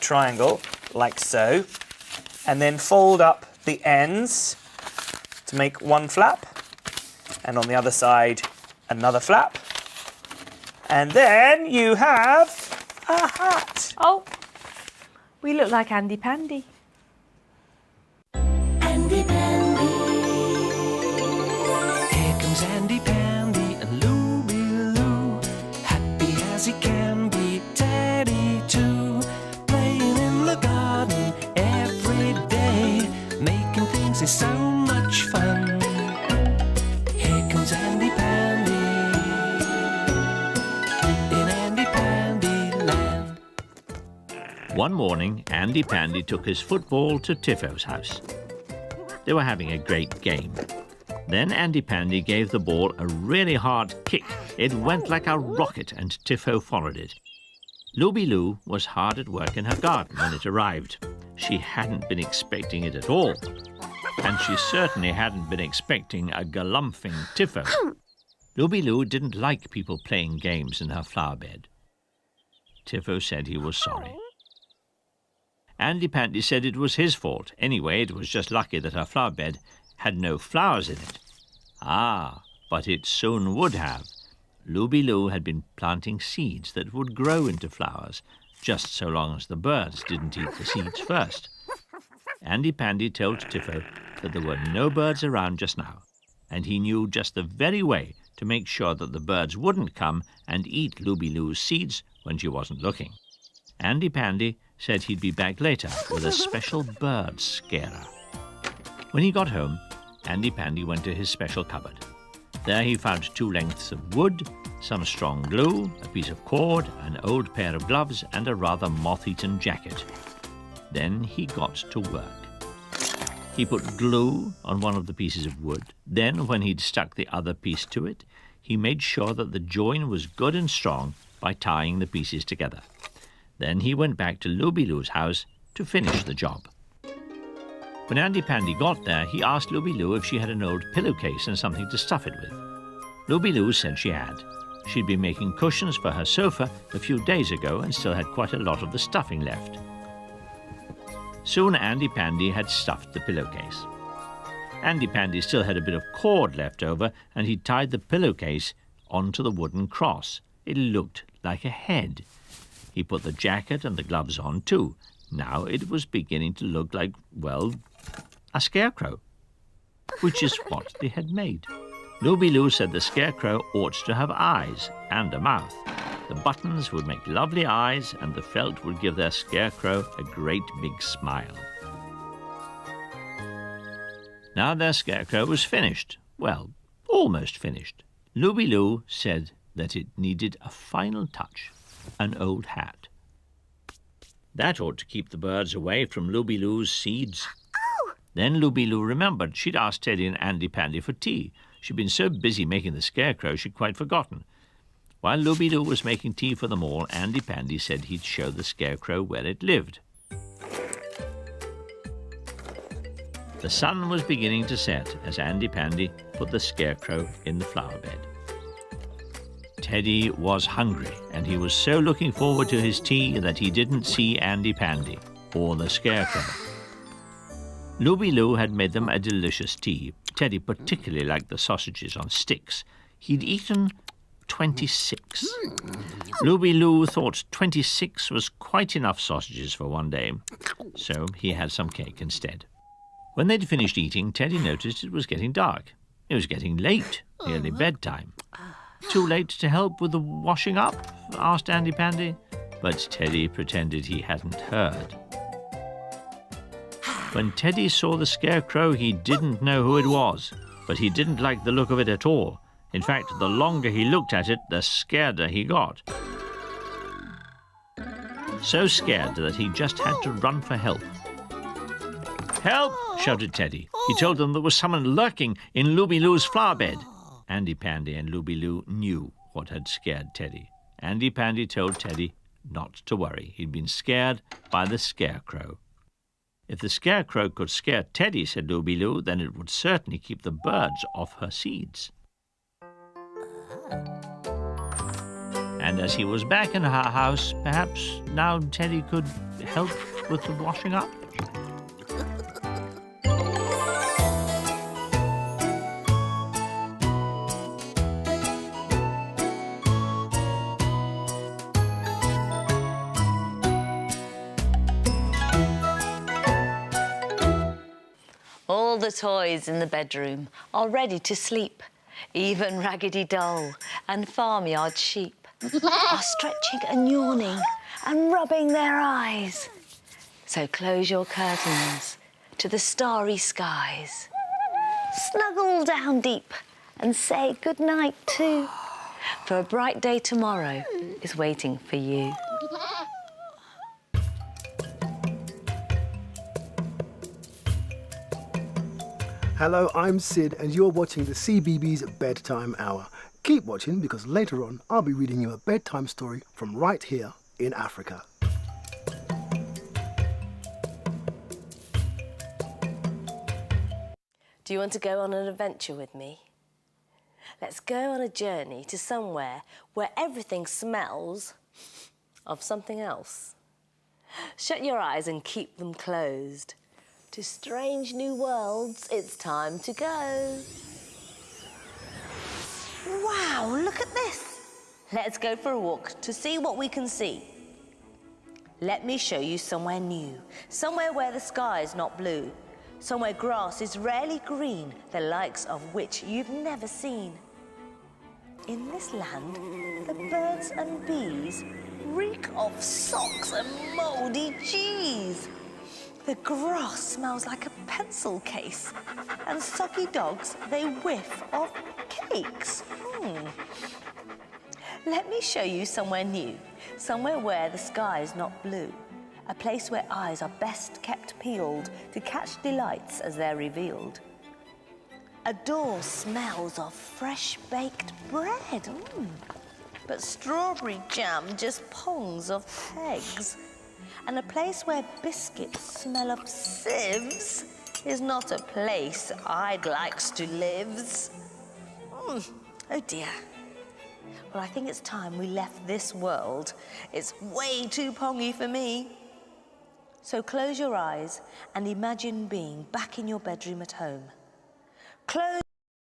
triangle, like so, and then fold up the ends to make one flap, and on the other side, another flap. And then you have a hat. Oh, we look like Andy Pandy. Andy Pandy. Here comes Andy Pandy and Looby Loo. Happy as he can be, Teddy too. Playing in the garden every day. Making things is so much fun. Here comes Andy Pandy. In Andy Pandy Land. One morning, Andy Pandy took his football to Tiffo's house. They were having a great game. Then Andy Pandy gave the ball a really hard kick. It went like a rocket and Tiffo followed it. Looby Loo was hard at work in her garden when it arrived. She hadn't been expecting it at all. And she certainly hadn't been expecting a galumphing Tiffo. Looby Loo didn't like people playing games in her flower bed. Tiffo said he was sorry. Andy Pandy said it was his fault. Anyway, it was just lucky that her flower bed had no flowers in it. Ah, but it soon would have. Looby Loo had been planting seeds that would grow into flowers, just so long as the birds didn't eat the seeds first. Andy Pandy told Tiffo that there were no birds around just now, and he knew just the very way to make sure that the birds wouldn't come and eat Looby Loo's seeds when she wasn't looking. Andy Pandy said he'd be back later with a special bird scarer. When he got home, Andy Pandy went to his special cupboard. There he found 2 lengths of wood, some strong glue, a piece of cord, an old pair of gloves, and a rather moth-eaten jacket. Then he got to work. He put glue on one of the pieces of wood. Then, when he'd stuck the other piece to it, he made sure that the join was good and strong by tying the pieces together. Then he went back to Looby Loo's house to finish the job. When Andy Pandy got there, he asked Looby Loo if she had an old pillowcase and something to stuff it with. Looby Loo said she had. She'd been making cushions for her sofa a few days ago and still had quite a lot of the stuffing left. Soon Andy Pandy had stuffed the pillowcase. Andy Pandy still had a bit of cord left over, and he tied the pillowcase onto the wooden cross. It looked like a head. He put the jacket and the gloves on too. Now it was beginning to look like, well, a scarecrow, which is what they had made. Looby Loo said the scarecrow ought to have eyes and a mouth. The buttons would make lovely eyes, and the felt would give their scarecrow a great big smile. Now their scarecrow was finished. Well, almost finished. Looby Loo said that it needed a final touch, an old hat. That ought to keep the birds away from Looby Loo's seeds. Then Looby Loo remembered she'd asked Teddy and Andy Pandy for tea. She'd been so busy making the scarecrow she'd quite forgotten. While Looby Loo was making tea for them all, Andy Pandy said he'd show the scarecrow where it lived. The sun was beginning to set as Andy Pandy put the scarecrow in the flower bed. Teddy was hungry, and he was so looking forward to his tea that he didn't see Andy Pandy or the scarecrow. Looby Loo had made them a delicious tea. Teddy particularly liked the sausages on sticks. He'd eaten 26. Looby Loo thought 26 was quite enough sausages for one day, so he had some cake instead. When they'd finished eating, Teddy noticed it was getting dark. It was getting late, nearly bedtime. "Too late to help with the washing up?" asked Andy Pandy. But Teddy pretended he hadn't heard. When Teddy saw the scarecrow, he didn't know who it was, but he didn't like the look of it at all. In fact, the longer he looked at it, the scareder he got. So scared that he just had to run for help. "Help!" shouted Teddy. He told them there was someone lurking in Looby Loo's flower bed. Andy Pandy and Looby Loo knew what had scared Teddy. Andy Pandy told Teddy not to worry. He'd been scared by the scarecrow. If the scarecrow could scare Teddy, said Looby Loo, then it would certainly keep the birds off her seeds. And as he was back in her house, perhaps now Teddy could help with the washing up? All the toys in the bedroom are ready to sleep. Even Raggedy Doll and farmyard sheep are stretching and yawning and rubbing their eyes. So close your curtains to the starry skies. Snuggle down deep and say good night too, for a bright day tomorrow is waiting for you. Hello, I'm Sid and you're watching the CBeebies Bedtime Hour. Keep watching because later on I'll be reading you a bedtime story from right here in Africa. Do you want to go on an adventure with me? Let's go on a journey to somewhere where everything smells of something else. Shut your eyes and keep them closed. To strange new worlds, it's time to go. Wow, look at this. Let's go for a walk to see what we can see. Let me show you somewhere new, somewhere where the sky is not blue, somewhere grass is rarely green, the likes of which you've never seen. In this land, the birds and bees reek of socks and mouldy cheese. The grass smells like a pencil case, and soggy dogs, they whiff of cakes. Let me show you somewhere new, somewhere where the sky is not blue, a place where eyes are best kept peeled to catch delights as they're revealed. A door smells of fresh baked bread, but strawberry jam just pongs of pegs. And a place where biscuits smell of sieves is not a place I'd likes to lives. Oh dear. Well, I think it's time we left this world. It's way too pongy for me. So close your eyes and imagine being back in your bedroom at home. Close